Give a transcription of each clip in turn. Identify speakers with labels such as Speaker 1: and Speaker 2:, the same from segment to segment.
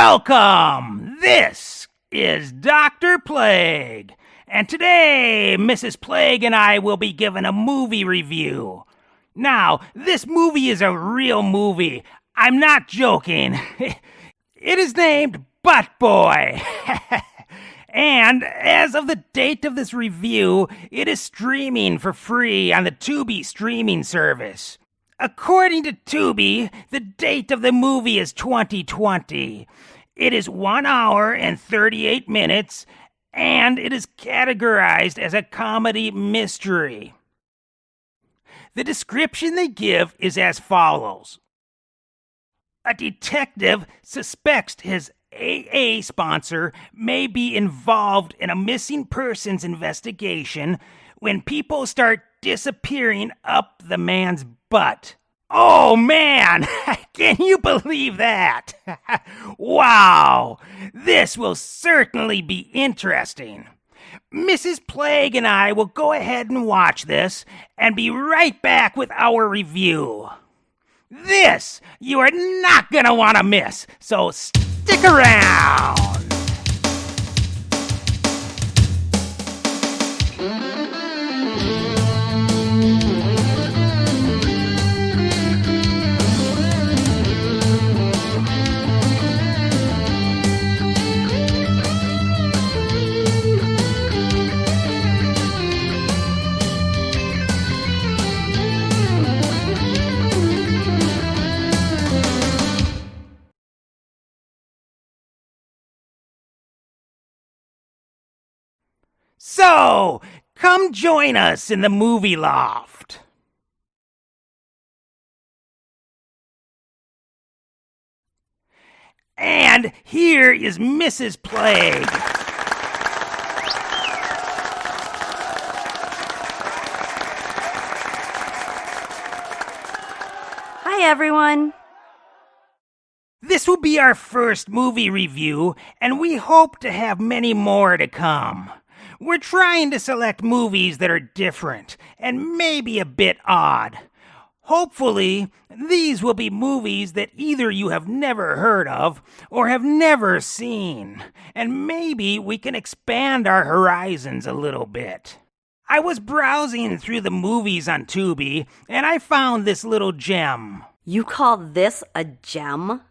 Speaker 1: Welcome! This is Dr. Plague, and today Mrs. Plague and I will be giving a movie review. Now, this movie is a real movie. I'm not joking. It is named Butt Boy. And as of the date of this review, it is streaming for free on the Tubi streaming service. According to Tubi, the date of the movie is 2020. It is 1 hour and 38 minutes, and it is categorized as a comedy mystery. The description they give is as follows. A detective suspects his AA sponsor may be involved in a missing persons investigation when people start disappearing up the man's butt. Oh man, can you believe that? Wow, this will certainly be interesting. Mrs. Plague and I will go ahead and watch this and be right back with our review. This you are not going to want to miss, so stick around. So, come join us in the movie loft. And here is Mrs. Plague.
Speaker 2: Hi, everyone.
Speaker 1: This will be our first movie review, and we hope to have many more to come. We're trying to select movies that are different and maybe a bit odd. Hopefully, these will be movies that either you have never heard of or have never seen, and maybe we can expand our horizons a little bit. I was browsing through the movies on Tubi, and I found this little gem.
Speaker 2: You call this a gem?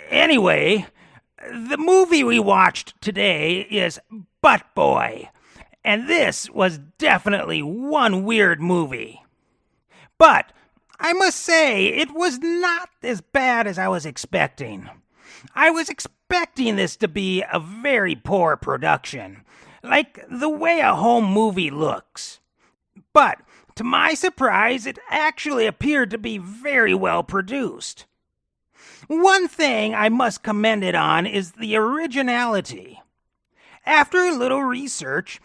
Speaker 1: Anyway, the movie we watched today is Butt Boy, and this was definitely one weird movie. But I must say, it was not as bad as I was expecting. I was expecting this to be a very poor production, like the way a home movie looks. But to my surprise, it actually appeared to be very well produced. One thing I must commend it on is the originality. After a little research,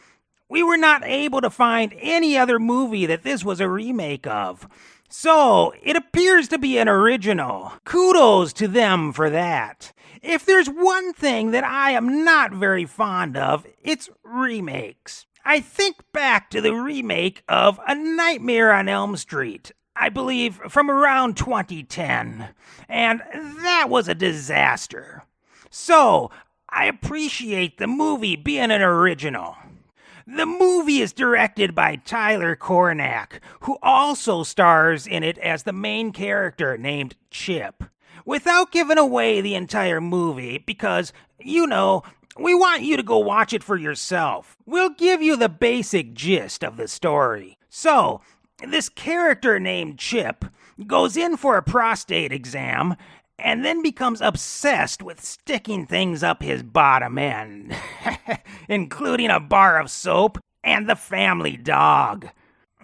Speaker 1: we were not able to find any other movie that this was a remake of. So, it appears to be an original. Kudos to them for that. If there's one thing that I am not very fond of, it's remakes. I think back to the remake of A Nightmare on Elm Street, I believe from around 2010, and that was a disaster. So, I appreciate the movie being an original. The movie is directed by Tyler Cornack, who also stars in it as the main character named Chip. Without giving away the entire movie, because, we want you to go watch it for yourself. We'll give you the basic gist of the story. So, this character named Chip goes in for a prostate exam and then becomes obsessed with sticking things up his bottom end, including a bar of soap and the family dog.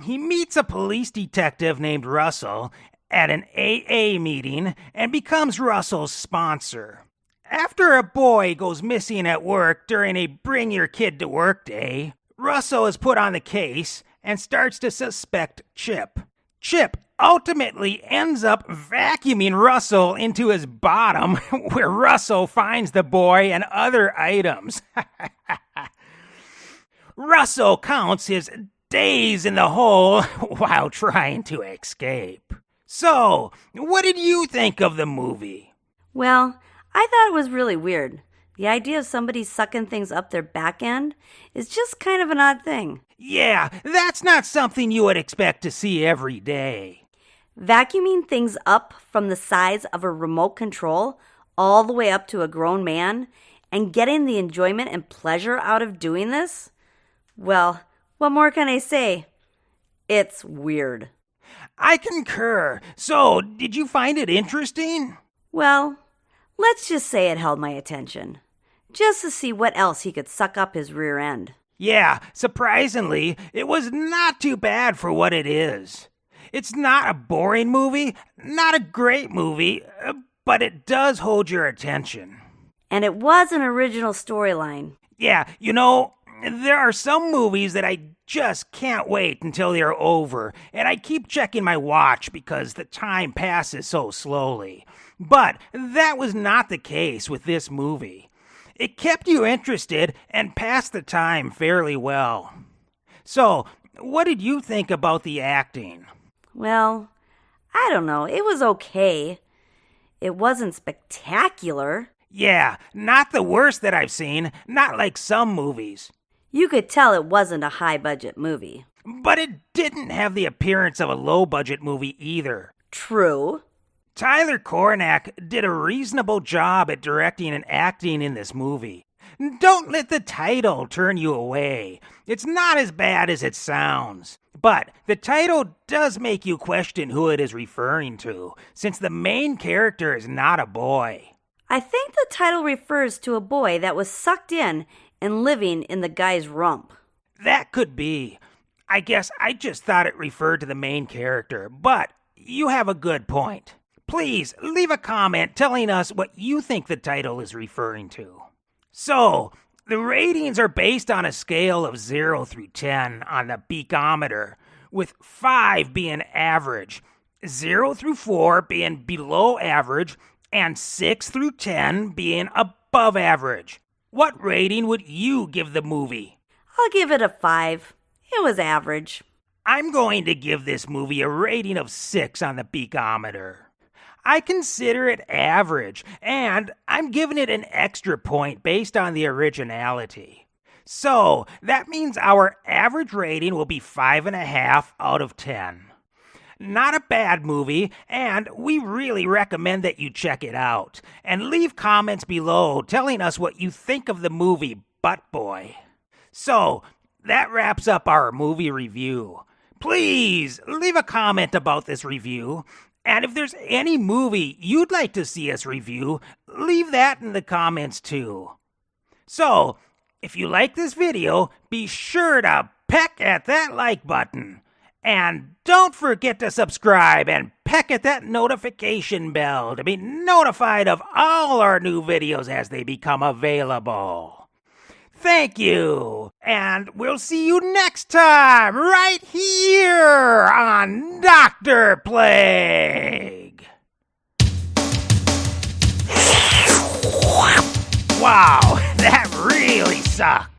Speaker 1: He meets a police detective named Russell at an AA meeting and becomes Russell's sponsor. After a boy goes missing at work during a Bring Your Kid to Work day, Russell is put on the case and starts to suspect Chip. Chip ultimately ends up vacuuming Russell into his bottom, where Russell finds the boy and other items. Russell counts his days in the hole while trying to escape. So, what did you think of the movie?
Speaker 2: Well, I thought it was really weird. The idea of somebody sucking things up their back end is just kind of an odd thing.
Speaker 1: Yeah, that's not something you would expect to see every day.
Speaker 2: Vacuuming things up from the size of a remote control all the way up to a grown man and getting the enjoyment and pleasure out of doing this? Well, what more can I say? It's weird.
Speaker 1: I concur. So, did you find it interesting?
Speaker 2: Well, let's just say it held my attention. Just to see what else he could suck up his rear end.
Speaker 1: Yeah, surprisingly, it was not too bad for what it is. It's not a boring movie, not a great movie, but it does hold your attention.
Speaker 2: And it was an original storyline.
Speaker 1: Yeah, there are some movies that I just can't wait until they're over, and I keep checking my watch because the time passes so slowly. But that was not the case with this movie. It kept you interested and passed the time fairly well. So, what did you think about the acting?
Speaker 2: Well, I don't know. It was okay. It wasn't spectacular.
Speaker 1: Yeah, not the worst that I've seen, not like some movies.
Speaker 2: You could tell it wasn't a high-budget movie.
Speaker 1: But it didn't have the appearance of a low-budget movie either.
Speaker 2: True.
Speaker 1: Tyler Cornack did a reasonable job at directing and acting in this movie. Don't let the title turn you away. It's not as bad as it sounds. But the title does make you question who it is referring to, since the main character is not a boy.
Speaker 2: I think the title refers to a boy that was sucked in and living in the guy's rump.
Speaker 1: That could be. I guess I just thought it referred to the main character, but you have a good point. Please leave a comment telling us what you think the title is referring to. So, the ratings are based on a scale of 0 through 10 on the Beakometer, with 5 being average, 0 through 4 being below average, and 6 through 10 being above average. What rating would you give the movie?
Speaker 2: I'll give it a 5. It was average.
Speaker 1: I'm going to give this movie a rating of 6 on the Beakometer. I consider it average, and I'm giving it an extra point based on the originality. So, that means our average rating will be 5.5 out of 10. Not a bad movie, and we really recommend that you check it out. And leave comments below telling us what you think of the movie Butt Boy. So, that wraps up our movie review. Please leave a comment about this review. And if there's any movie you'd like to see us review, leave that in the comments too. So, if you like this video, be sure to peck at that like button. And don't forget to subscribe and peck at that notification bell to be notified of all our new videos as they become available. Thank you, and we'll see you next time right here on Dr. Plague. Wow, that really sucked.